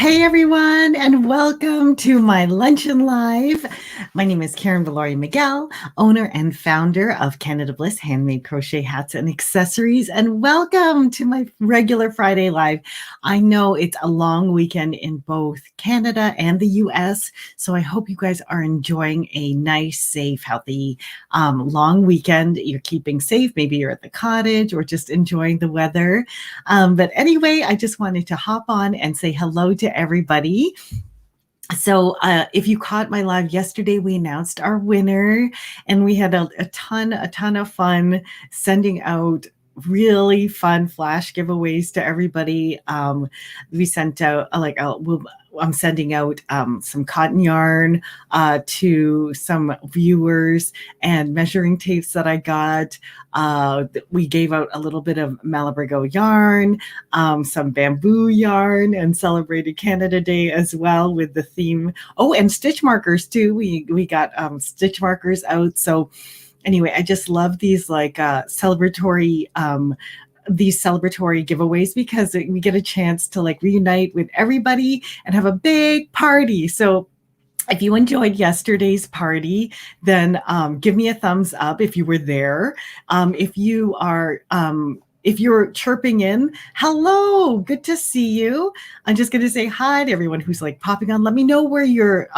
Hey everyone, and welcome to my Luncheon Live. My name is Karen Viloria-Miguel, owner and founder of Canada Bliss handmade crochet hats and accessories, and welcome to my regular Friday Live. I know it's a long weekend in both Canada and the US, so I hope you guys are enjoying a nice, safe, healthy, long weekend. You're keeping safe. Maybe you're at the cottage or just enjoying the weather. But anyway, I just wanted to hop on and say hello to everybody. So if you caught my live yesterday, we announced our winner, and we had a ton of fun sending out really fun flash giveaways to everybody. We sent out I'm sending out some cotton yarn to some viewers and measuring tapes that I got. We gave out a little bit of Malabrigo yarn, some bamboo yarn, and celebrated Canada Day as well with the theme. Oh, and stitch markers too. We got stitch markers out. So anyway, I just love these celebratory giveaways because we get a chance to reunite with everybody and have a big party. So if you enjoyed yesterday's party, then give me a thumbs up if you were there. If you're chirping in, hello, good to see you. I'm just going to say hi to everyone who's popping on. Let me know where you're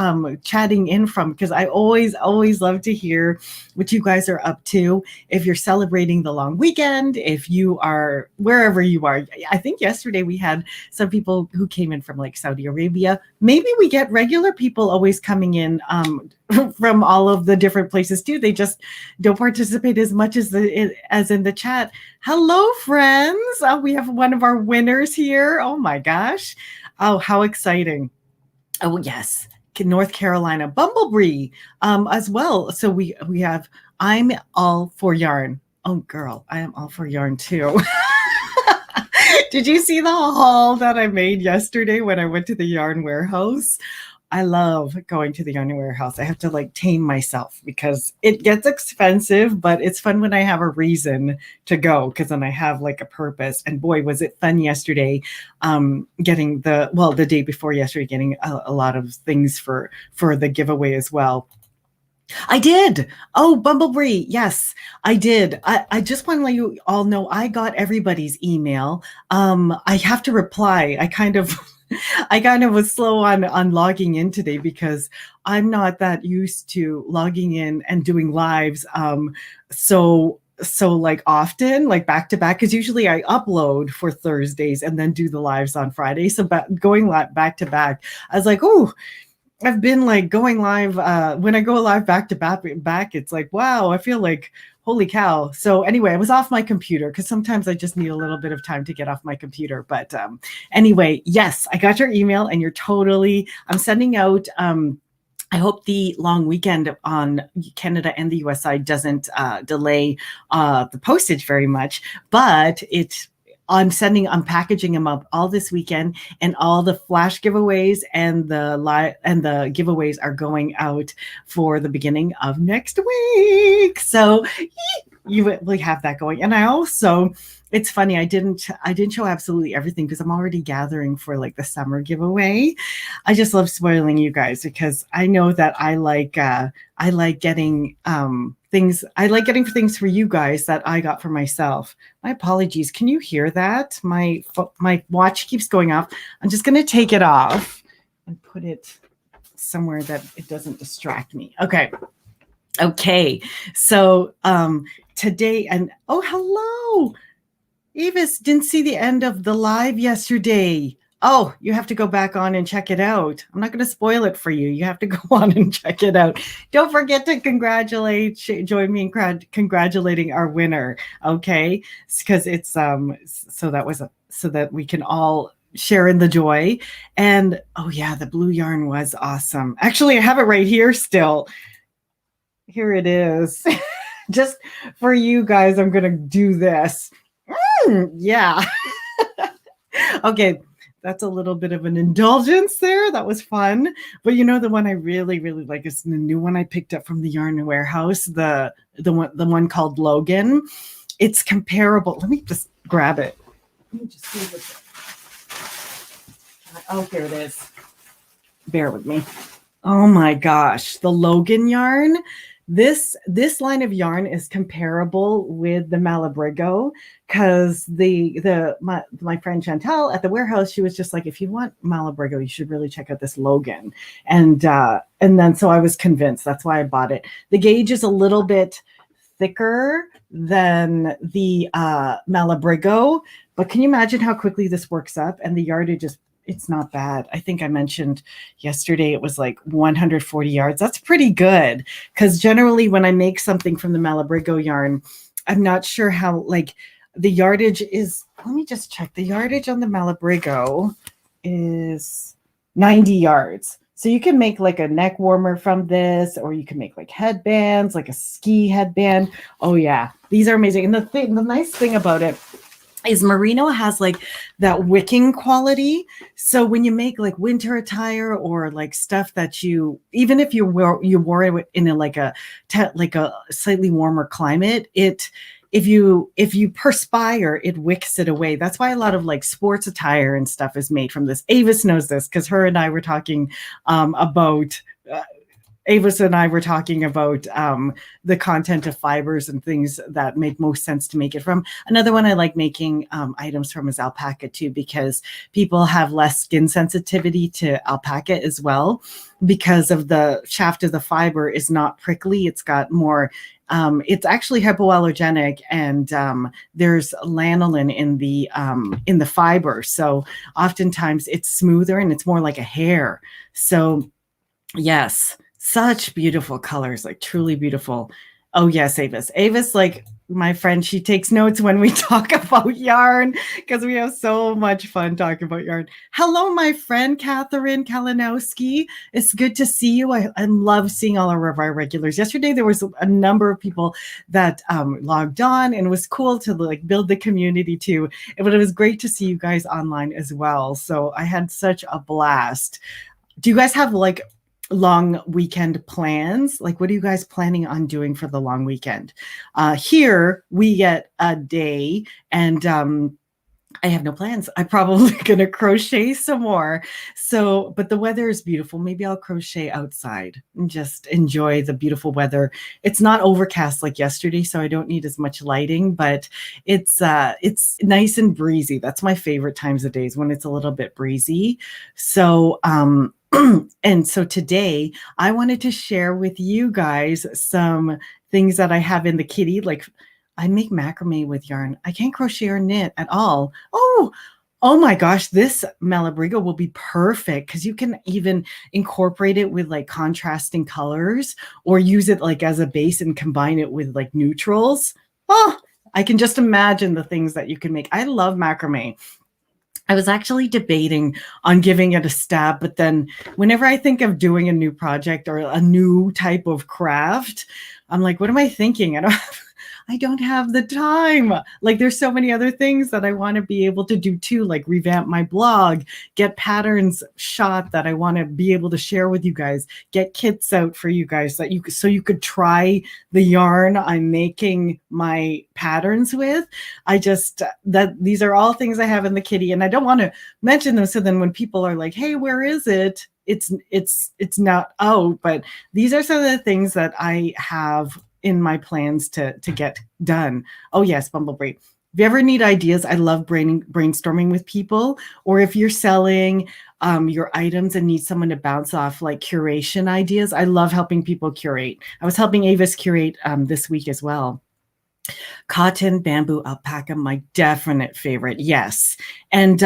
chatting in from, because I always love to hear what you guys are up to. If you're celebrating the long weekend, if you are wherever you are. I think yesterday we had some people who came in from Saudi Arabia. Maybe we get regular people always coming in from all of the different places too. They just don't participate as much as in the chat. Hello, friends. We have one of our winners here. Oh my gosh. Oh, how exciting. Oh, yes. North Carolina Bumblebee as well. So we have I'm all for yarn. Oh, girl, I am all for yarn too. Did you see the haul that I made yesterday when I went to the yarn warehouse? I love going to the yarn warehouse. I have to tame myself because it gets expensive, but it's fun when I have a reason to go, because then I have a purpose. And boy, was it fun yesterday, getting the day before yesterday, getting a lot of things for the giveaway as well. I did. Oh, Bumblebee. Yes, I did. I just want to let you all know I got everybody's email. I have to reply. I kind of was slow on logging in today because I'm not that used to logging in and doing lives so often, back to back, because usually I upload for Thursdays and then do the lives on Friday. So going back to back, I was like, oh, I've been going live. When I go live back to back, it's wow, I feel holy cow. So anyway, I was off my computer because sometimes I just need a little bit of time to get off my computer. But anyway, yes, I got your email, and I'm sending out, I hope the long weekend on Canada and the US side doesn't delay the postage very much, but I'm packaging them up all this weekend, and all the flash giveaways and the giveaways are going out for the beginning of next week. So you will have that going. And I also, it's funny, I didn't show absolutely everything because I'm already gathering for the summer giveaway. I just love spoiling you guys because I know that I like getting things. I like getting things for you guys that I got for myself. My apologies. Can you hear that? My watch keeps going off. I'm just going to take it off and put it somewhere that it doesn't distract me. Okay. So today, and oh, hello. Evis, didn't see the end of the live yesterday. Oh, you have to go back on and check it out. I'm not going to spoil it for you. You have to go on and check it out. Don't forget to join me in congratulating our winner. Okay, because it's so that we can all share in the joy. And oh yeah, the blue yarn was awesome. Actually, I have it right here still. Here it is. Just for you guys, I'm going to do this. Yeah. Okay. That's a little bit of an indulgence there. That was fun. But the one I really like is the new one I picked up from the yarn warehouse, the one called Logan. It's comparable. Let me just grab it. Let me just see what's Oh, here it is. Bear with me. Oh my gosh, the Logan yarn. This line of yarn is comparable with the Malabrigo because my friend Chantel at the warehouse, she was just like, if you want Malabrigo, you should really check out this Logan. And then so I was convinced. That's why I bought it. The gauge is a little bit thicker than the Malabrigo, but can you imagine how quickly this works up? And the yardage is, it's not bad. I think I mentioned yesterday it was like 140 yards. That's pretty good because generally when I make something from the Malabrigo yarn, I'm not sure how, like, the yardage is, let me just check. The yardage on the Malabrigo is 90 yards. So you can make like a neck warmer from this, or you can make like headbands, like a ski headband. Oh yeah, these are amazing. And the nice thing about it is merino has like that wicking quality. So when you make like winter attire or like stuff that you, even if you wore it in a slightly warmer climate, if you perspire, it wicks it away. That's why a lot of like sports attire and stuff is made from this. Avis knows this because her and I were talking about Avis and I were talking about the content of fibers and things that make most sense to make it from. Another one I like making items from is alpaca too, because people have less skin sensitivity to alpaca as well, because of the shaft of the fiber is not prickly. It's got more, it's actually hypoallergenic, and there's lanolin in the fiber. So oftentimes it's smoother and it's more like a hair. So yes. Such beautiful colors, like truly beautiful. Oh yes, Avis. Avis, like my friend, she takes notes when we talk about yarn because we have so much fun talking about yarn. Hello, my friend, Catherine Kalinowski. It's good to see you. I love seeing all of our regulars. Yesterday, there was a number of people that logged on, and it was cool to like build the community too. But it was great to see you guys online as well. So I had such a blast. Do you guys have like long weekend plans? Like, what are you guys planning on doing for the long weekend? Here we get a day, and I have no plans. I'm probably going to crochet some more. So, but the weather is beautiful. Maybe I'll crochet outside and just enjoy the beautiful weather. It's not overcast like yesterday, so I don't need as much lighting, but it's nice and breezy. That's my favorite times of days, when it's a little bit breezy. So, and so today I wanted to share with you guys some things that I have in the kitty. Like, I make macrame with yarn. I can't crochet or knit at all. Oh my gosh, this Malabrigo will be perfect because you can even incorporate it with like contrasting colors, or use it like as a base and combine it with like neutrals. Oh, I can just imagine the things that you can make. I love macrame. I was actually debating on giving it a stab, but then whenever I think of doing a new project or a new type of craft, I'm like, what am I thinking? I don't have the time. Like, there's so many other things that I want to be able to do too, like revamp my blog, get patterns shot that I want to be able to share with you guys, get kits out for you guys so you could try the yarn I'm making my patterns with. These are all things I have in the kitty, and I don't want to mention them. So then when people are like, hey, where is it? It's not out, but these are some of the things that I have in my plans to get done. Oh yes, Bumblebee. If you ever need ideas, I love brainstorming with people, or if you're selling your items and need someone to bounce off like curation ideas. I love helping people curate. I was helping Avis curate this week as well. Cotton, bamboo, alpaca, my definite favorite. Yes. And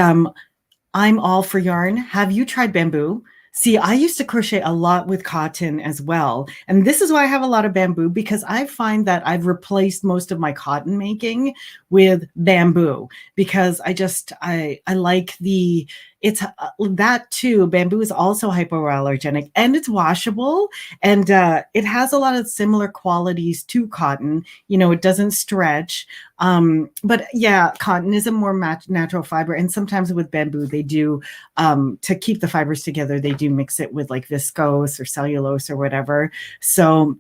I'm all for yarn. Have you tried bamboo? See, I used to crochet a lot with cotton as well. And this is why I have a lot of bamboo, because I find that I've replaced most of my cotton making with bamboo, because I like it's that too. Bamboo is also hypoallergenic, and it's washable, and it has a lot of similar qualities to cotton. You know, it doesn't stretch. But yeah, cotton is a more natural fiber. And sometimes with bamboo, they do, to keep the fibers together, they do mix it with like viscose or cellulose or whatever. So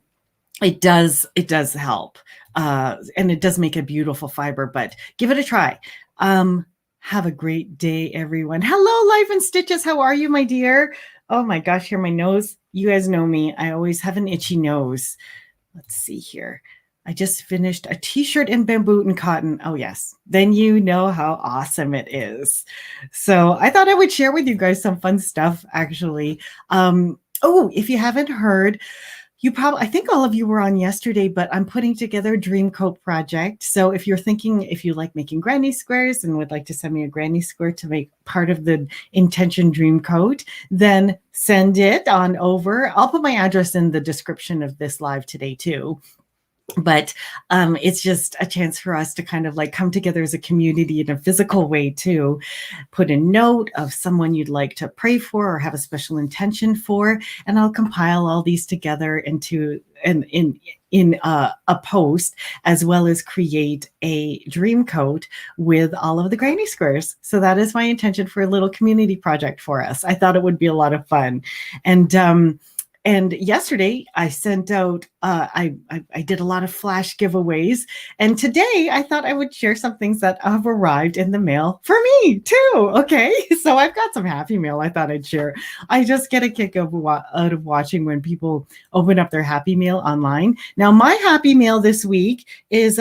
it does help. And it does make a beautiful fiber, but give it a try. Have a great day, everyone. Hello, Life in Stitches. How are you, my dear? Oh my gosh, here, my nose. You guys know me. I always have an itchy nose. Let's see here. I just finished a t-shirt in bamboo and cotton. Oh, yes. Then you know how awesome it is. So I thought I would share with you guys some fun stuff, actually. If you haven't heard, I think all of you were on yesterday, but I'm putting together a Dreamcoat project. So if you're thinking, if you like making granny squares and would like to send me a granny square to make part of the intention Dreamcoat, then send it on over. I'll put my address in the description of this live today too. But it's just a chance for us to kind of like come together as a community in a physical way too. Put a note of someone you'd like to pray for or have a special intention for, and I'll compile all these together into in a post, as well as create a dream coat with all of the granny squares. So that is my intention for a little community project for us. I thought it would be a lot of fun. And yesterday I sent out, I did a lot of flash giveaways. And today I thought I would share some things that have arrived in the mail for me too. Okay. So I've got some happy mail I thought I'd share. I just get a kick out of watching when people open up their happy mail online. Now my happy mail this week is,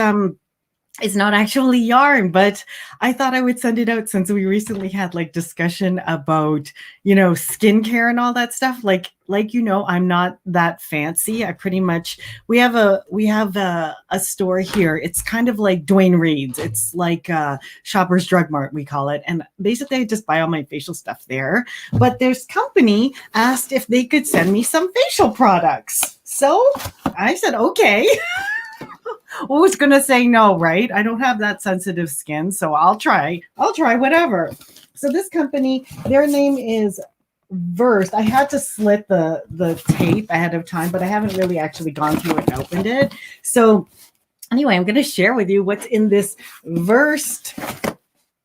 it's not actually yarn, but I thought I would send it out since we recently had like discussion about, skincare and all that stuff. Like, I'm not that fancy. I pretty much, we have a store here. It's kind of like Dwayne Reed's. It's like Shoppers Drug Mart, we call it. And basically I just buy all my facial stuff there. But this company asked if they could send me some facial products. So I said, okay. Who's going to say no, right? I don't have that sensitive skin, so I'll try whatever. So this company, their name is Versed. I had to slit the tape ahead of time, but I haven't really actually gone through it and opened it. So anyway, I'm going to share with you what's in this Versed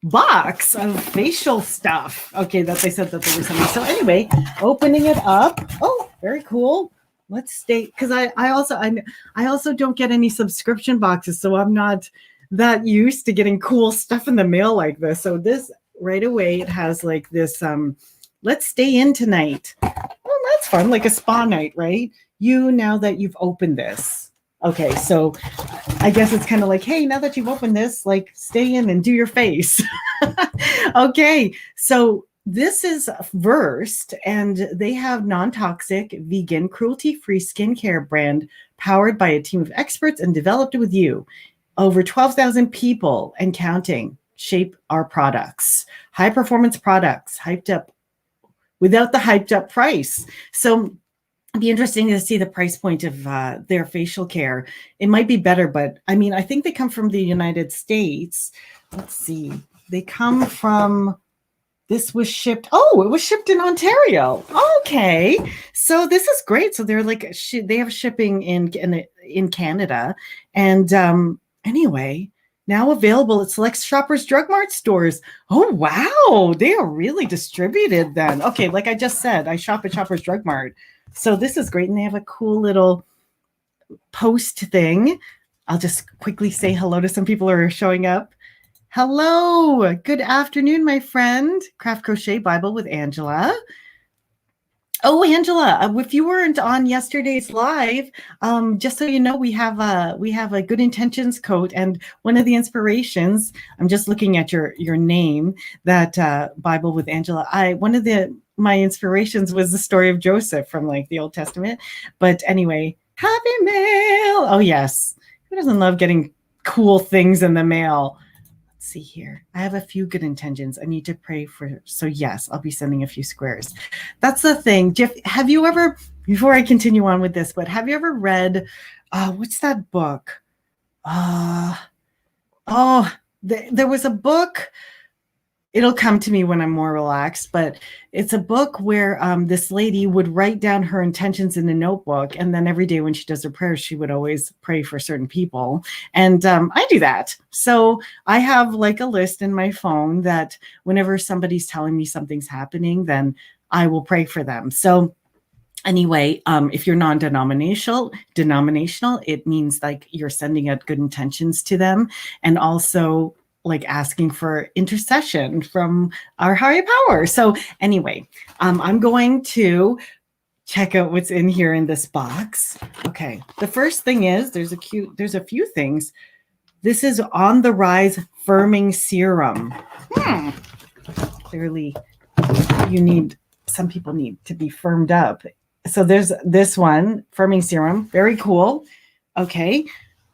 box of facial stuff. Okay, that they said that they were sending. So anyway, opening it up. Oh, very cool. Let's stay, because I also don't get any subscription boxes, so I'm not that used to getting cool stuff in the mail like this. So this right away, it has like this let's stay in tonight. Well, that's fun, like a spa night, right? Now that you've opened this. Okay, so I guess it's kind of like, hey, now that you've opened this, like stay in and do your face. Okay, so this is Versed, and they have non-toxic, vegan, cruelty-free skincare brand powered by a team of experts and developed with you. Over 12,000 people and counting shape our products. High-performance products, hyped up without the hyped-up price. So it'd be interesting to see the price point of their facial care. It might be better, but I mean, I think they come from the United States. Let's see. They come from... This was shipped. Oh, it was shipped in Ontario. Okay, so this is great. So they're like they have shipping in Canada, and anyway, now available at select Shoppers Drug Mart stores. Oh wow, they are really distributed then. Okay, like I just said, I shop at Shoppers Drug Mart, so this is great, and they have a cool little post thing. I'll just quickly say hello to some people who are showing up. Hello, good afternoon, my friend. Craft Crochet Bible with Angela. Oh, Angela, if you weren't on yesterday's live, just so you know, we have a Good Intentions coat, and one of the inspirations. I'm just looking at your name, that Bible with Angela. One of my inspirations was the story of Joseph from like the Old Testament. But anyway, happy mail. Oh yes, who doesn't love getting cool things in the mail? See here, I have a few good intentions I need to pray for. So yes, I'll be sending a few squares. That's the thing. Jeff, have you ever, before I continue on with this, but have you ever read, what's that book? There was a book. It'll come to me when I'm more relaxed, but it's a book where this lady would write down her intentions in a notebook. And then every day when she does her prayers, she would always pray for certain people. And I do that. So I have like a list in my phone that whenever somebody's telling me something's happening, then I will pray for them. So anyway, if you're non-denominational, it means like you're sending out good intentions to them. And also like asking for intercession from our higher power. So anyway, I'm going to check out what's in here in this box. Okay, the first thing is there's a few things. This is On the Rise Firming Serum. Clearly, some people need to be firmed up. So there's this one, Firming Serum, very cool. Okay.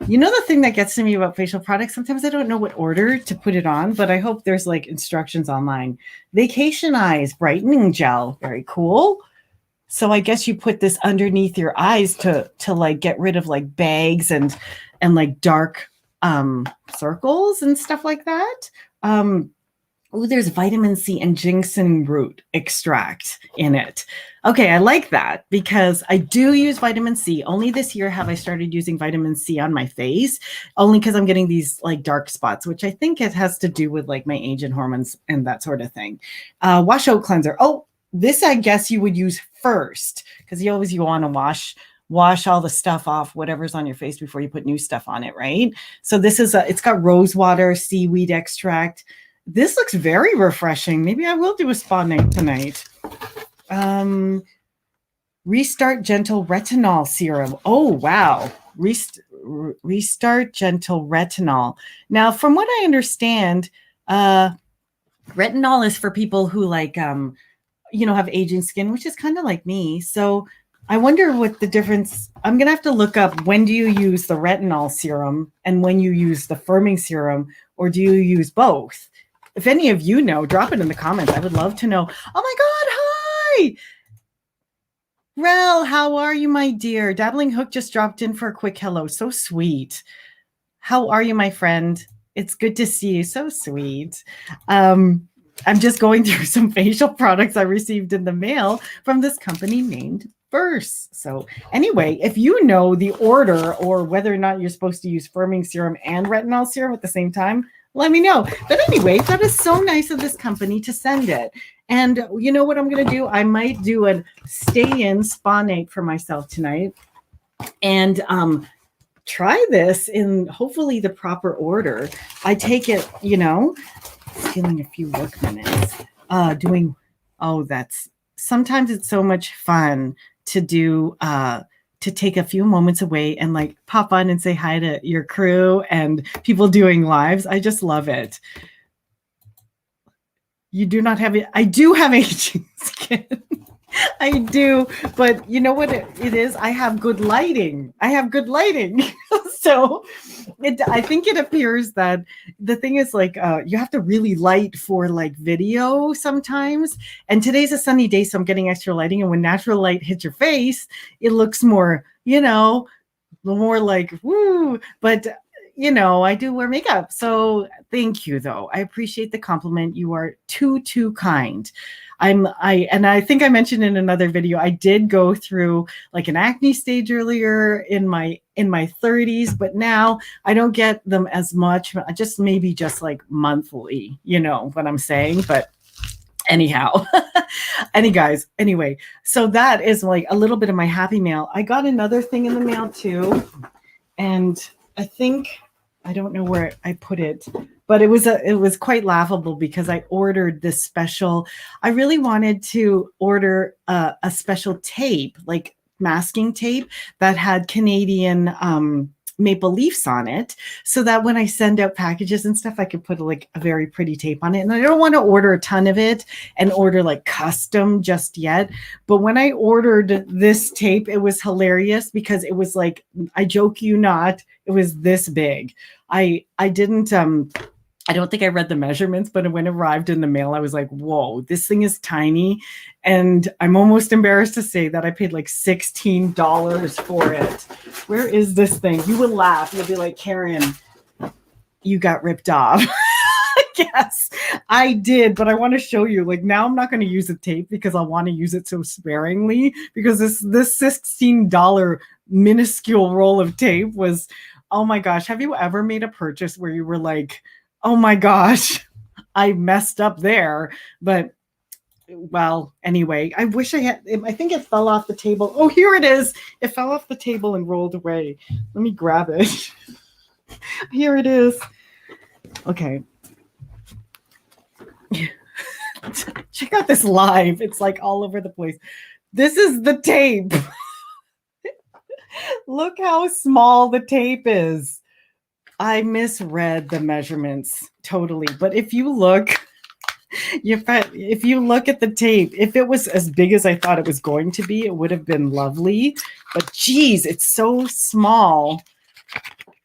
You know the thing that gets to me about facial products? Sometimes I don't know what order to put it on, but I hope there's like instructions online. Vacation Eyes Brightening Gel, very cool. So I guess you put this underneath your eyes to like get rid of like bags and like dark circles and stuff like that. Oh, there's vitamin C and ginseng root extract in it. Okay, I like that because I do use vitamin C. Only this year have I started using vitamin C on my face, only because I'm getting these like dark spots, which I think it has to do with like my age and hormones and that sort of thing. Washout Cleanser. Oh, this I guess you would use first because you want to wash all the stuff off, whatever's on your face before you put new stuff on it, right? So this is it's got rose water, seaweed extract. This looks very refreshing. Maybe I will do a spa night tonight. Restart Gentle Retinol Serum. Oh, wow. Restart Gentle Retinol. Now, from what I understand, retinol is for people who like, have aging skin, which is kind of like me. So I wonder what the difference. I'm going to have to look up when do you use the retinol serum and when you use the firming serum, or do you use both? If any of you know, drop it in the comments. I would love to know. Oh my God, hi! Rel, how are you, my dear? Dabbling Hook just dropped in for a quick hello. So sweet. How are you, my friend? It's good to see you. So sweet. I'm just going through some facial products I received in the mail from this company named Verse. So anyway, if you know the order or whether or not you're supposed to use firming serum and retinol serum at the same time, let me know. But anyway, that is so nice of this company to send it. And you know what I'm going to do? I might do a stay-in spa night for myself tonight and try this in hopefully the proper order. I take it, stealing a few work minutes, sometimes it's so much fun to do, to take a few moments away and like pop on and say hi to your crew and people doing lives. I just love it. You do not have it. I do have aging skin. I do, but you know what it is? I have good lighting. So I think it appears that the thing is like, you have to really light for like video sometimes. And today's a sunny day, so I'm getting extra lighting. And when natural light hits your face, it looks more, more like, woo. But I do wear makeup. So thank you though. I appreciate the compliment. You are too kind. I think I mentioned in another video, I did go through like an acne stage earlier in my 30s, but now I don't get them as much, just like monthly, what I'm saying, but anyhow, anyway, so that is like a little bit of my happy mail. I got another thing in the mail too. And I don't know where I put it, but it was quite laughable because I ordered this special. I really wanted to order a special tape, like masking tape that had Canadian maple leaves on it, so that when I send out packages and stuff, I could put like a very pretty tape on it. And I don't want to order a ton of it and order like custom just yet. But when I ordered this tape, it was hilarious because it was like, I joke you not, it was this big. I don't think I read the measurements, but when it arrived in the mail, I was like, whoa, this thing is tiny. And I'm almost embarrassed to say that I paid like $16 for it. Where is this thing? You would laugh. You'll be like, Karen, you got ripped off. Yes, I did. But I want to show you, like, now I'm not going to use the tape because I want to use it so sparingly, because this $16 minuscule roll of tape was, oh my gosh. Have you ever made a purchase where you were like, oh my gosh, I messed up there? But well, anyway, I wish I think it fell off the table. Oh, here it is. It fell off the table and rolled away. Let me grab it. Here it is. Okay. Check out this live. It's like all over the place. This is the tape. Look how small the tape is. I misread the measurements totally. But if you look, if you look at the tape, if it was as big as I thought it was going to be, it would have been lovely. But geez, it's so small.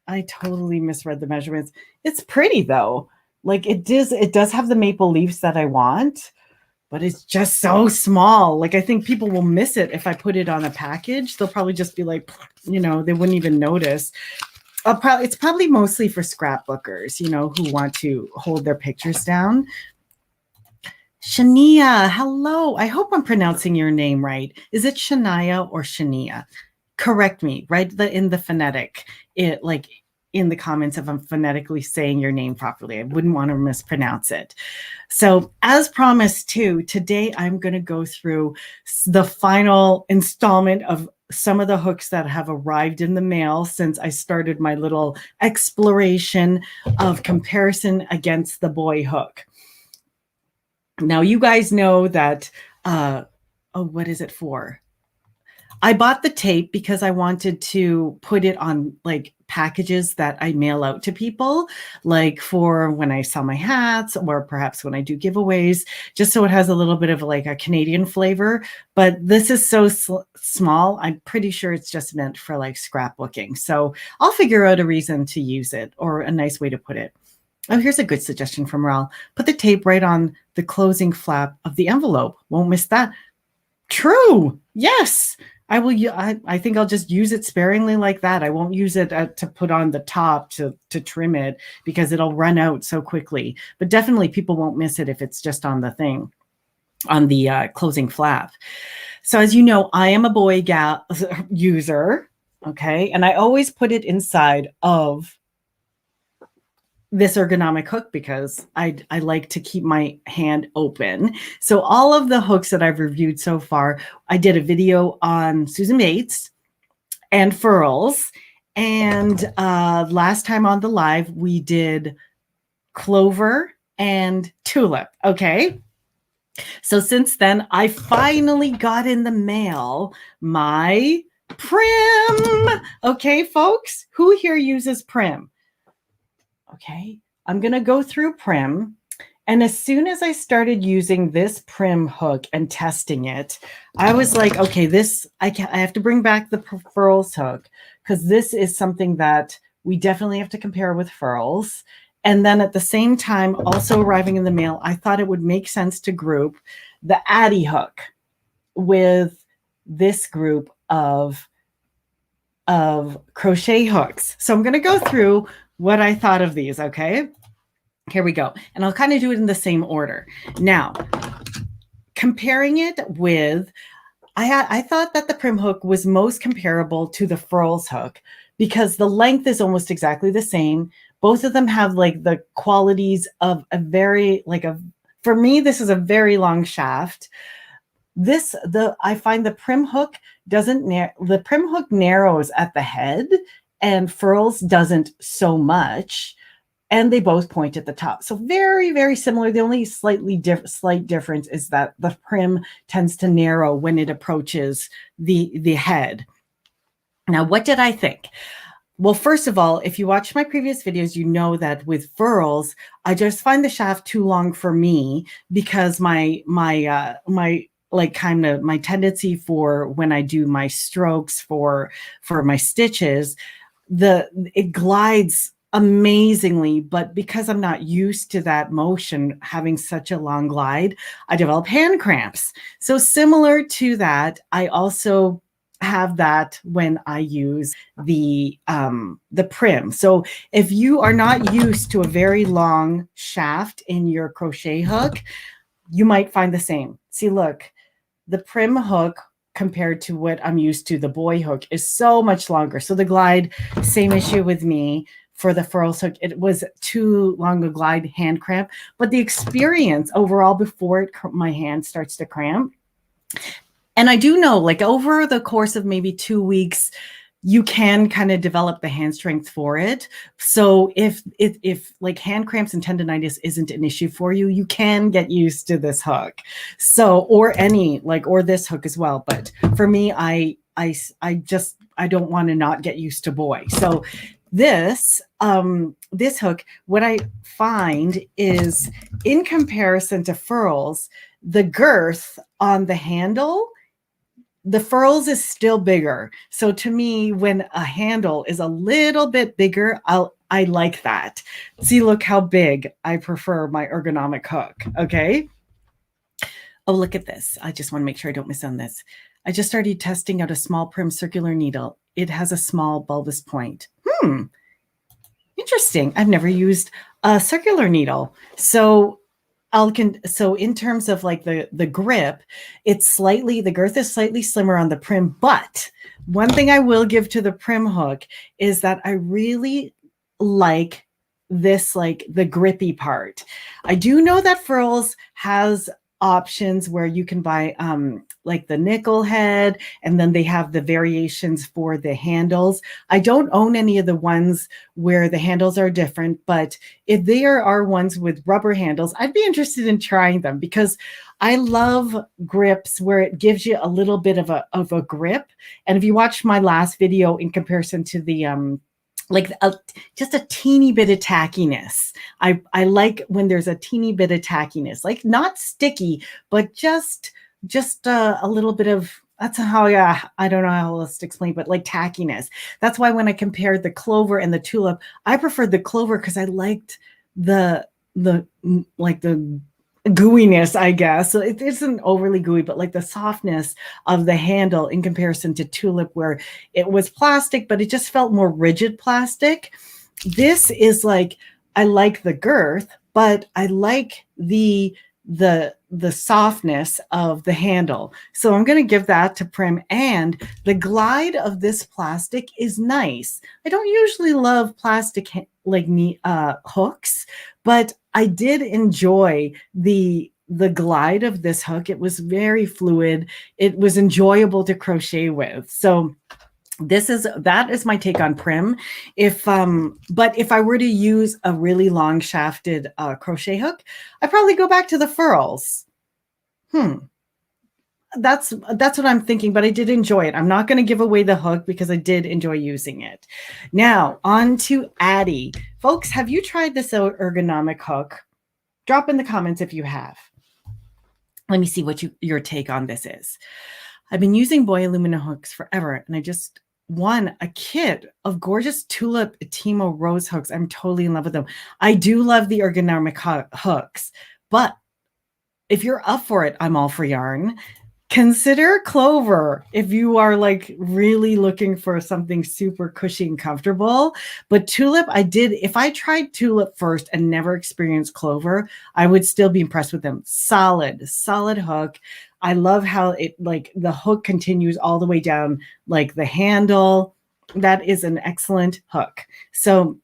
I totally misread the measurements. It's pretty though. Like it does have the maple leaves that I want, but it's just so small. Like I think people will miss it if I put it on a package. They'll probably just be like, you know, they wouldn't even notice. It's probably mostly for scrapbookers, you know, who want to hold their pictures down. Shania, hello. I hope I'm pronouncing your name right. Is it Shania or Shania? Correct me, right? In the phonetic, like in the comments if I'm phonetically saying your name properly. I wouldn't want to mispronounce it. So as promised too, today I'm going to go through the final installment of some of the hooks that have arrived in the mail since I started my little exploration of comparison against the boy hook. Now, you guys know that, what is it for? I bought the tape because I wanted to put it on like packages that I mail out to people, like for when I sell my hats or perhaps when I do giveaways, just so it has a little bit of like a Canadian flavor. But this is so small. I'm pretty sure it's just meant for like scrapbooking. So I'll figure out a reason to use it or a nice way to put it. Oh, here's a good suggestion from Raul. Put the tape right on the closing flap of the envelope. Won't miss that. True. Yes. I will. I think I'll just use it sparingly like that. I won't use it to put on the top to trim it because it'll run out so quickly. But definitely people won't miss it if it's just on the thing, on the closing flap. So as you know, I am a boy gal user. Okay. And I always put it inside of this ergonomic hook because I like to keep my hand open. So all of the hooks that I've reviewed so far, I did a video on Susan Bates and furls. And last time on the live, we did clover and tulip. Okay. So since then, I finally got in the mail my Prim. Okay, folks, who here uses Prim? Okay, I'm going to go through Prim. And as soon as I started using this Prim hook and testing it, I was like, okay, I have to bring back the furls hook because this is something that we definitely have to compare with furls. And then at the same time, also arriving in the mail, I thought it would make sense to group the Addy hook with this group of crochet hooks. So I'm going to go through what I thought of these. Okay, here we go. And I'll kind of do it in the same order. Now, comparing it with, I thought that the Prim hook was most comparable to the furls hook because the length is almost exactly the same. Both of them have like the qualities of a very, for me, this is a very long shaft. I find the Prim hook the Prim hook narrows at the head and furls doesn't so much. And they both point at the top. So very, very similar. The only slight difference is that the Prim tends to narrow when it approaches the head. Now, what did I think? Well, first of all, if you watch my previous videos, you know that with furls, I just find the shaft too long for me because my tendency for when I do my strokes for my stitches, it glides amazingly, but because I'm not used to that motion, having such a long glide, I develop hand cramps. So similar to that, I also have that when I use the Prim. So if you are not used to a very long shaft in your crochet hook, you might find the same. See, look, the Prim hook compared to what I'm used to, the boy hook, is so much longer. So the glide, same issue with me. For the furls hook, it was too long a glide, hand cramp. But the experience overall before my hand starts to cramp, and I do know, like over the course of maybe 2 weeks, you can kind of develop the hand strength for it. So if like hand cramps and tendonitis isn't an issue for you, you can get used to this hook. So, or this hook as well. But for me, I don't want to not get used to boy. So this hook, what I find is, in comparison to furls, the girth on the handle, the furls is still bigger. So to me, when a handle is a little bit bigger, I like that. See, look how big I prefer my ergonomic hook. Okay. Oh, look at this. I just want to make sure I don't miss on this. I just started testing out a small prim circular needle. It has a small bulbous point. Interesting. I've never used a circular needle. So in terms of like the grip, the girth is slightly slimmer on the prim, but one thing I will give to the prim hook is that I really like this, like the grippy part. I do know that Furls has options where you can buy like the nickel head, and then they have the variations for the handles. I don't own any of the ones where the handles are different, but if there are ones with rubber handles, I'd be interested in trying them, because I love grips where it gives you a little bit of a grip. And if you watch my last video in comparison to the just a teeny bit of tackiness. I like when there's a teeny bit of tackiness, like not sticky, but just a little bit of, that's how, I don't know how else to explain, but like tackiness. That's why when I compared the clover and the tulip, I preferred the clover because I liked the gooiness, I guess. So it isn't overly gooey, but like the softness of the handle in comparison to tulip, where it was plastic, but it just felt more rigid plastic. This is like, I like the girth, but I like the softness of the handle. So I'm going to give that to prim. And the glide of this plastic is nice. I don't usually love plastic hooks, but I did enjoy the glide of this hook. It was very fluid. It was enjoyable to crochet with. So that is my take on prim. But if I were to use a really long shafted crochet hook, I'd probably go back to the furls. That's what I'm thinking, but I did enjoy it. I'm not going to give away the hook because I did enjoy using it. Now on to Addie. Folks, have you tried this ergonomic hook? Drop in the comments if you have. Let me see what your take on this is. I've been using boy aluminum hooks forever, and I just won a kit of gorgeous tulip Timo rose hooks. I'm totally in love with them. I do love the ergonomic hooks, but if you're up for it, I'm all for yarn. Consider clover if you are like really looking for something super cushy and comfortable. But tulip, if I tried tulip first and never experienced clover, I would still be impressed with them. Solid hook. I love how it, like, the hook continues all the way down, like the handle. That is an excellent hook. So,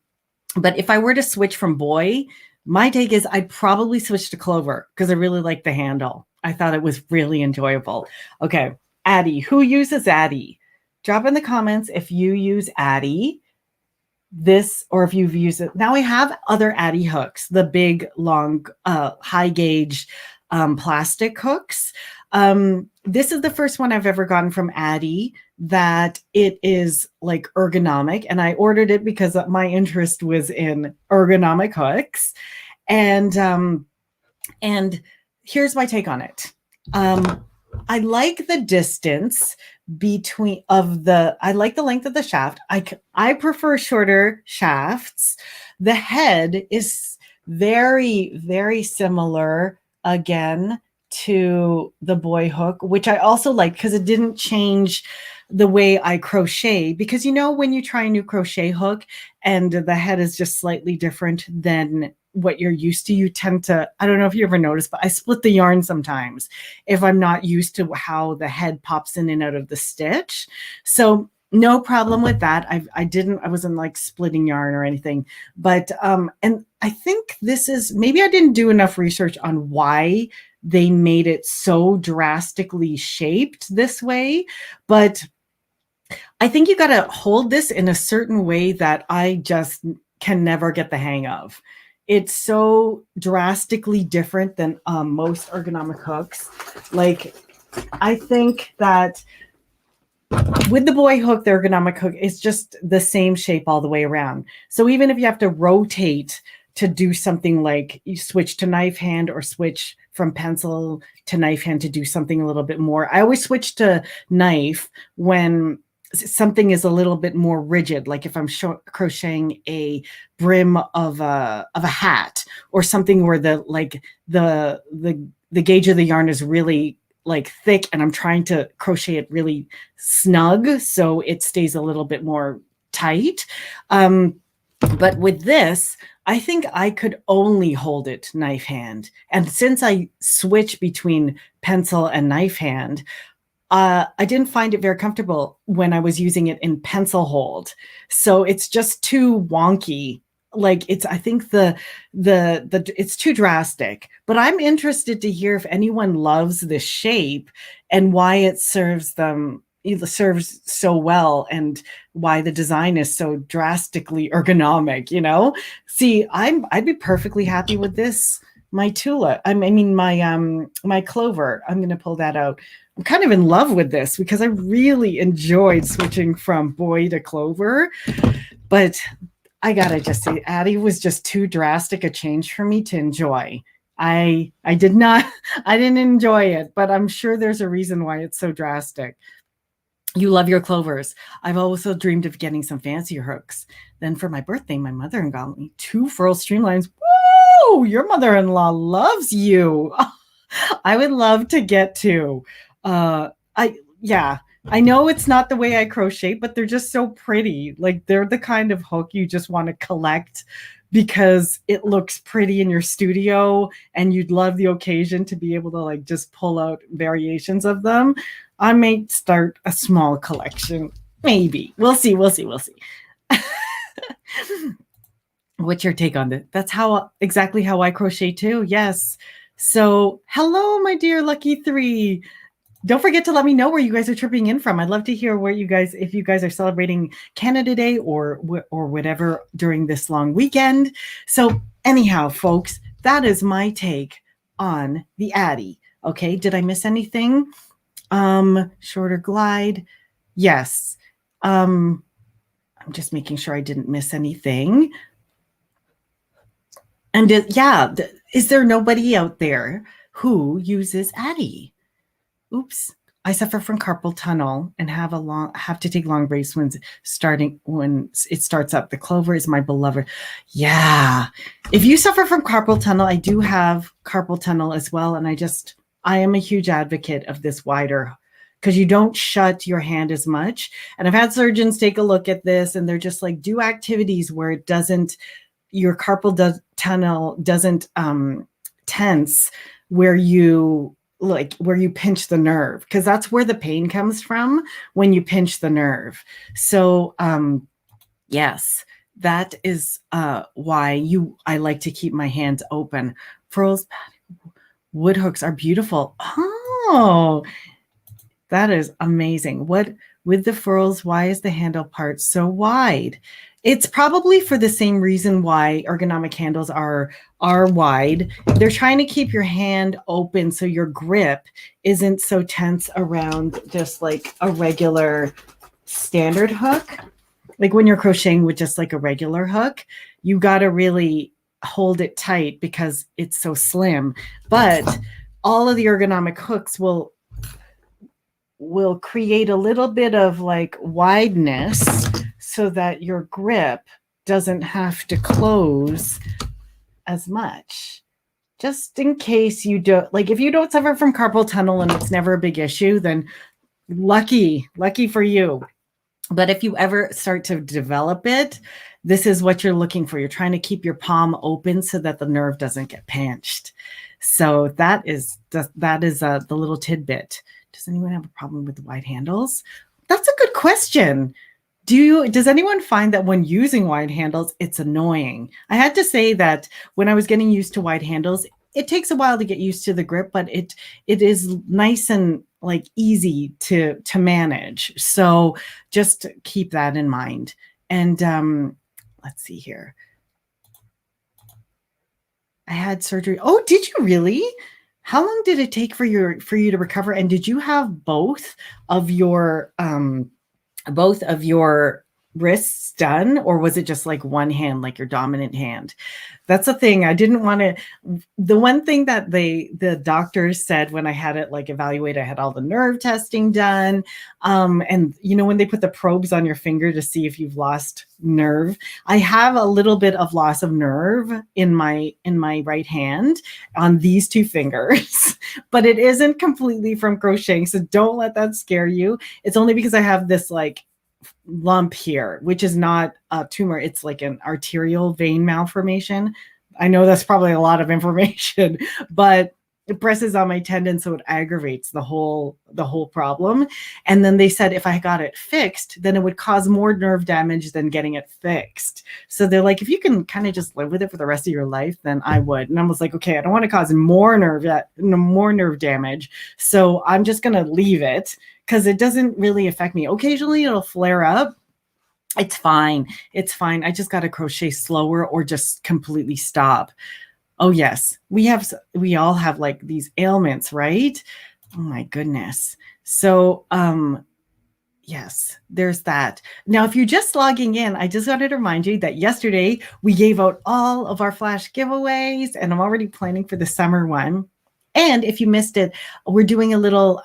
but if I were to switch from boy, my take is I'd probably switch to clover because I really like the handle. I thought it was really enjoyable. Okay, Addie, who uses Addie? Drop in the comments if you use Addie, this, or if you've used it. Now I have other Addie hooks, the big, long, high gauge plastic hooks. This is the first one I've ever gotten from Addie that it is like ergonomic, and I ordered it because my interest was in ergonomic hooks. And here's my take on it. I like the distance I like the length of the shaft. I prefer shorter shafts. The head is very, very similar again to the boy hook, which I also like because it didn't change the way I crochet, because when you try a new crochet hook and the head is just slightly different than what you're used to, you tend to, I don't know if you ever noticed, but I split the yarn sometimes if I'm not used to how the head pops in and out of the stitch. So no problem with that. I wasn't like splitting yarn or anything, but and I think maybe I didn't do enough research on why they made it so drastically shaped this way, but I think you got to hold this in a certain way that I just can never get the hang of. It's so drastically different than most ergonomic hooks. Like, I think that with the boy hook, the ergonomic hook is just the same shape all the way around. So even if you have to rotate to do something like you switch to knife hand or switch from pencil to knife hand to do something a little bit more, I always switch to knife when something is a little bit more rigid, like if I'm crocheting a brim of a hat or something where the gauge of the yarn is really like thick and I'm trying to crochet it really snug so it stays a little bit more tight. But with this, I think I could only hold it knife hand. And since I switch between pencil and knife hand, I didn't find it very comfortable when I was using it in pencil hold. So it's just too wonky. Like I think it's too drastic, but I'm interested to hear if anyone loves this shape and why it serves so well and why the design is so drastically ergonomic, See, I'd be perfectly happy with this. My Tula, my Clover, I'm going to pull that out. I'm kind of in love with this because I really enjoyed switching from boy to Clover, but I gotta just say, Addie was just too drastic a change for me to enjoy. I didn't enjoy it, but I'm sure there's a reason why it's so drastic. You love your Clovers. I've also dreamed of getting some fancier hooks. Then for my birthday, my mother-in-law got me 2 furl streamlines. Woo! Your mother-in-law loves you. I would love to get 2. I know it's not the way I crochet, but they're just so pretty. Like they're the kind of hook you just want to collect because it looks pretty in your studio and you'd love the occasion to be able to like just pull out variations of them. I may start a small collection. Maybe. We'll see. What's your take on that? That's exactly how I crochet too. Yes. So hello, my dear Lucky 3. Don't forget to let me know where you guys are tripping in from. I'd love to hear if you guys are celebrating Canada Day or whatever during this long weekend. So anyhow, folks, that is my take on the Addy. Okay, did I miss anything? Shorter glide. Yes. I'm just making sure I didn't miss anything. And is there nobody out there who uses Addy? Oops, I suffer from carpal tunnel and have to take long breaks when it starts up. The Clover is my beloved. Yeah. If you suffer from carpal tunnel, I do have carpal tunnel as well. And I am a huge advocate of this wider because you don't shut your hand as much. And I've had surgeons take a look at this and they're just like, do activities where your carpal tunnel doesn't tense where you pinch the nerve, because that's where the pain comes from when you pinch the nerve. So yes, that is why I like to keep my hands open. Furls, wood hooks are beautiful. Oh, that is amazing. With the furls, why is the handle part so wide? It's probably for the same reason why ergonomic handles are wide. They're trying to keep your hand open so your grip isn't so tense around just like a regular standard hook. Like when you're crocheting with just like a regular hook, you got to really hold it tight because it's so slim. But all of the ergonomic hooks will create a little bit of like wideness so that your grip doesn't have to close as much. Just in case you don't, like if you don't suffer from carpal tunnel and it's never a big issue, then lucky for you. But if you ever start to develop it, this is what you're looking for. You're trying to keep your palm open so that the nerve doesn't get pinched. So that is the little tidbit. Does anyone have a problem with the wide handles? That's a good question. Does anyone find that when using wide handles, it's annoying? I had to say that when I was getting used to wide handles, it takes a while to get used to the grip, but it is nice and like easy to manage. So just keep that in mind. And let's see here. I had surgery. Oh, did you really? How long did it take for you to recover? And did you have both of your wrists done, or was it just like one hand, like your dominant hand? That's the thing. I didn't want to. The one thing that the doctors said when I had it like evaluated, I had all the nerve testing done, and you know when they put the probes on your finger to see if you've lost nerve, I have a little bit of loss of nerve in my right hand on these two fingers, but it isn't completely from crocheting. So don't let that scare you. It's only because I have this like lump here, which is not a tumor. It's like an arterial vein malformation. I know that's probably a lot of information, but it presses on my tendon, so it aggravates the whole problem. And then they said if I got it fixed, then it would cause more nerve damage than getting it fixed. So they're like, if you can kind of just live with it for the rest of your life, then I would. And I was like, okay, I don't want to cause more nerve damage, so I'm just gonna leave it because it doesn't really affect me. Occasionally it'll flare up. It's fine. It's fine. I just got to crochet slower or just completely stop. Oh yes, we all have like these ailments, right? Oh my goodness. So yes, there's that. Now, if you're just logging in, I just wanted to remind you that yesterday we gave out all of our flash giveaways, and I'm already planning for the summer one. And if you missed it, we're doing a little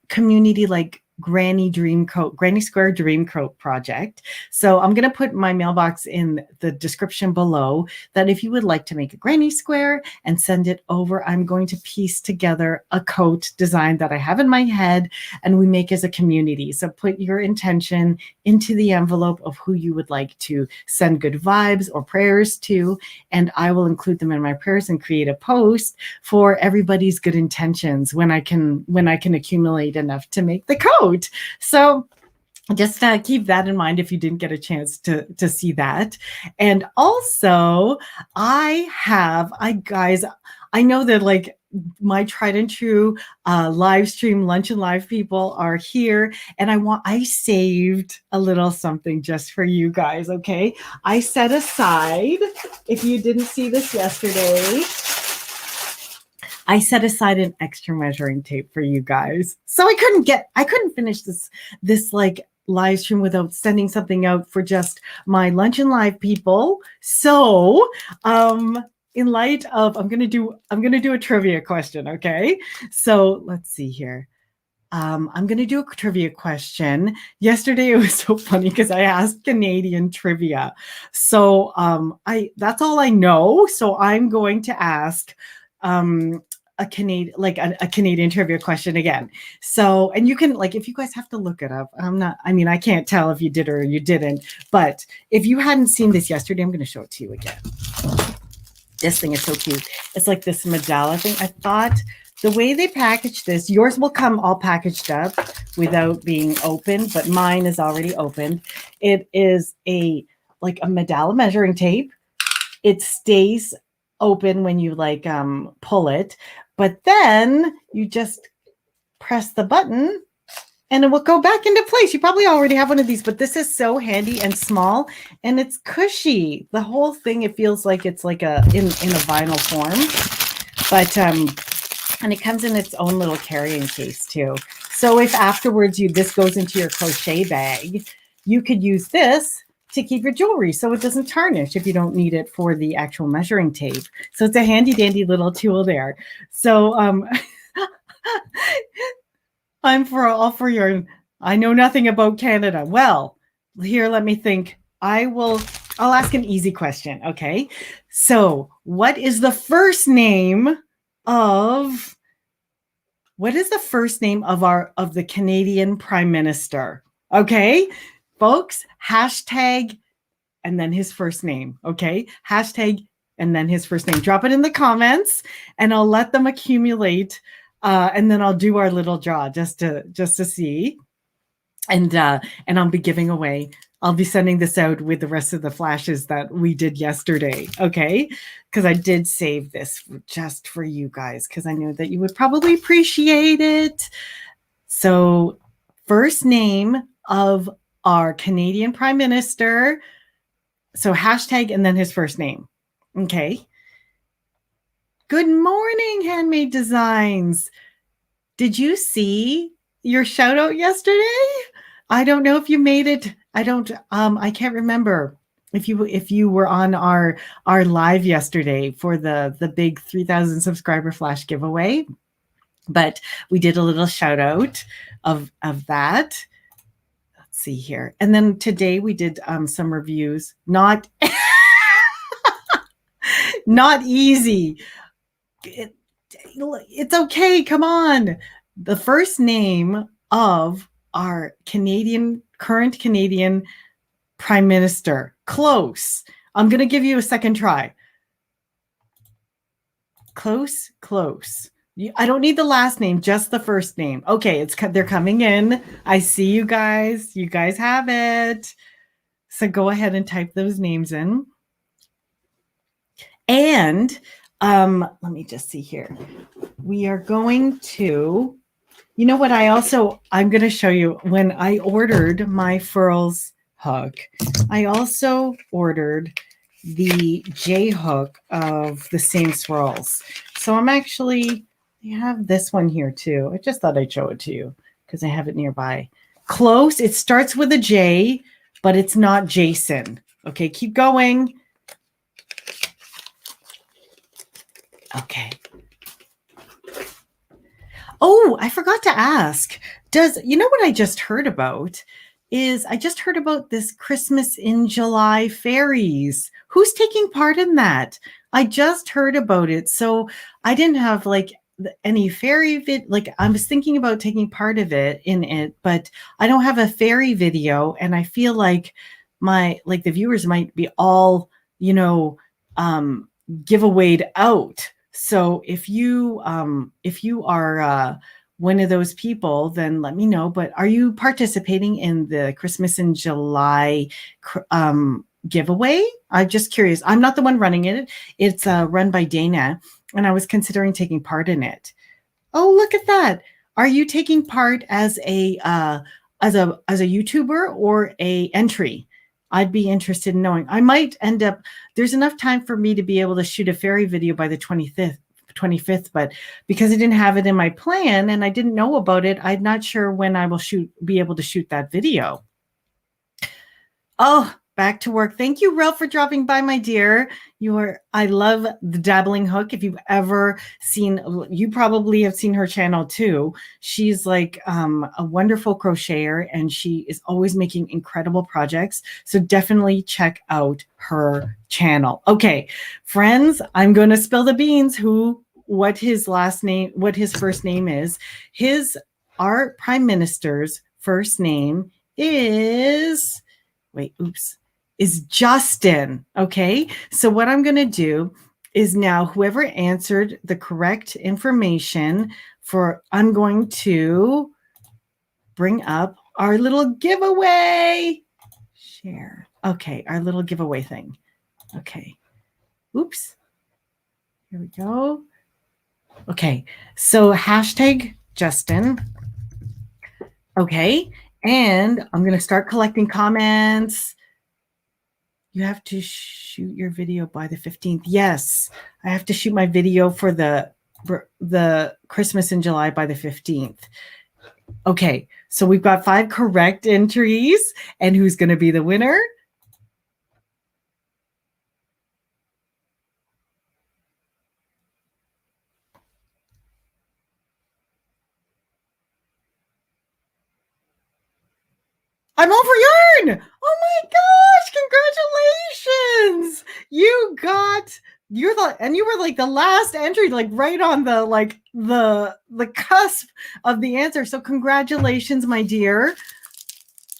community like Granny Square Dreamcoat project. So I'm going to put my mailbox in the description below that if you would like to make a granny square and send it over, I'm going to piece together a coat design that I have in my head and we make as a community. So put your intention into the envelope of who you would like to send good vibes or prayers to, and I will include them in my prayers and create a post for everybody's good intentions when I can accumulate enough to make the coat. So just keep that in mind if you didn't get a chance to see that. And also guys, I know that like my tried and true live stream lunch and live people are here, and I saved a little something just for you guys. Okay, I set aside, if you didn't see this yesterday, I set aside an extra measuring tape for you guys. So I couldn't finish this like live stream without sending something out for just my lunch and live people. So in light of, I'm gonna do a trivia question, okay? So let's see here. I'm going to do a trivia question. Yesterday, it was so funny because I asked Canadian trivia. So that's all I know. So I'm going to ask a Canadian trivia question again. So, and you can, like, if you guys have to look it up, I can't tell if you did or you didn't, but if you hadn't seen this yesterday, I'm going to show it to you again. This thing is so cute. It's like this mandala thing. I thought the way they packaged this, yours will come all packaged up without being opened, but mine is already opened. It is like a mandala measuring tape. It stays open when you like pull it, but then you just press the button and it will go back into place. You probably already have one of these, but this is so handy and small, and it's cushy. The whole thing, it feels like it's like in a vinyl form, but and it comes in its own little carrying case too. So if afterwards this goes into your crochet bag, you could use this to keep your jewelry so it doesn't tarnish if you don't need it for the actual measuring tape. So it's a handy dandy little tool there. So I'm for your, I know nothing about Canada. Well, here, let me think. I'll ask an easy question. Okay. So what is the first name of the Canadian Prime Minister? Okay, folks, hashtag and then his first name. Okay, hashtag and then his first name. Drop it in the comments and I'll let them accumulate. And then I'll do our little draw just to see. And I'll be giving away. I'll be sending this out with the rest of the flashes that we did yesterday. Okay, because I did save this just for you guys because I knew that you would probably appreciate it. So first name of our Canadian Prime Minister. So hashtag and then his first name. Okay. Good morning, Handmade Designs. Did you see your shout out yesterday? I don't know if you made it. I can't remember if you were on our live yesterday for the big 3,000 subscriber flash giveaway, but we did a little shout out of that. Let's see here. And then today we did some reviews. Not not easy. It's okay. Come on. The first name of our current Canadian Prime Minister. Close. I'm going to give you a second try. Close. I don't need the last name, just the first name. Okay, they're coming in. I see you guys. You guys have it. So go ahead and type those names in. And let me just see here. We are going to, you know what? I'm going to show you when I ordered my Furls hook. I also ordered the J hook of the same swirls. So I have this one here too. I just thought I'd show it to you because I have it nearby. Close. It starts with a J, but it's not Jason. Okay, keep going. Okay. Oh, I forgot to ask. You know what I just heard about? I just heard about this Christmas in July fairies. Who's taking part in that? I just heard about it. So I didn't have any fairy I was thinking about taking part of it, but I don't have a fairy video, and I feel like the viewers might be all, giveawayed out. So if you are one of those people, then let me know. But are you participating in the Christmas in July giveaway? I'm just curious. I'm not the one running it. It's run by Dana, and I was considering taking part in it. Oh, look at that! Are you taking part as a YouTuber or a entry? I'd be interested in knowing. I might end up. There's enough time for me to be able to shoot a fairy video by the 25th, but because I didn't have it in my plan and I didn't know about it, I'm not sure when I will be able to shoot that video. Oh, back to work. Thank you, Rel, for dropping by, my dear. I love the dabbling hook. If you've ever seen, you probably have seen her channel too. She's like a wonderful crocheter, and she is always making incredible projects. So definitely check out her channel. Okay, friends, I'm going to spill the beans. What his first name is. Our Prime Minister's first name is Justin. Okay, so what I'm going to do is now whoever answered the correct information I'm going to bring up our little giveaway. Share. Okay, our little giveaway thing. Okay. Oops. Here we go. Okay, so hashtag Justin. Okay, and I'm going to start collecting comments. You have to shoot your video by the 15th. Yes, I have to shoot my video for the Christmas in July by the 15th. Okay, so we've got 5 correct entries. And who's going to be the winner? I'm all for yarn. Oh my gosh, congratulations. You were like the last entry, like right on the cusp of the answer. So congratulations, my dear.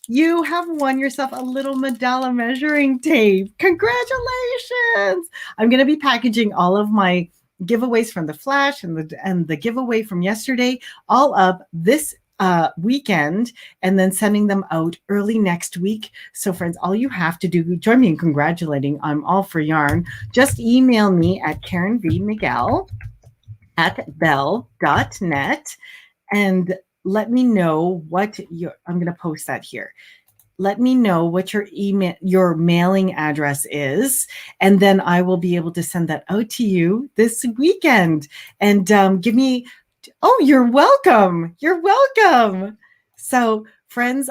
You have won yourself a little Medalla measuring tape. Congratulations. I'm going to be packaging all of my giveaways from the flash and the giveaway from yesterday all up this weekend, and then sending them out early next week. So friends, all you have to do, join me in congratulating I'm All for Yarn. Just email me at Karen V Miguel at bell.net and let me know what I'm going to post that here. Let me know what your mailing address is, and then I will be able to send that out to you this weekend. And give me, oh, you're welcome. You're welcome. So friends,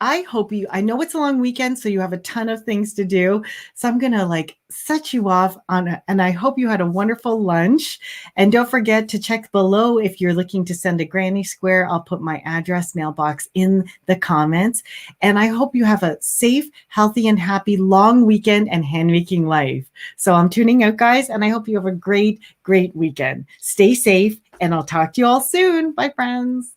I know it's a long weekend, so you have a ton of things to do. So I'm going to like set you off on, and I hope you had a wonderful lunch. And don't forget to check below if you're looking to send a granny square. I'll put my address mailbox in the comments. And I hope you have a safe, healthy, and happy long weekend and handmaking life. So I'm tuning out, guys, and I hope you have a great, great weekend. Stay safe, and I'll talk to you all soon. Bye, friends.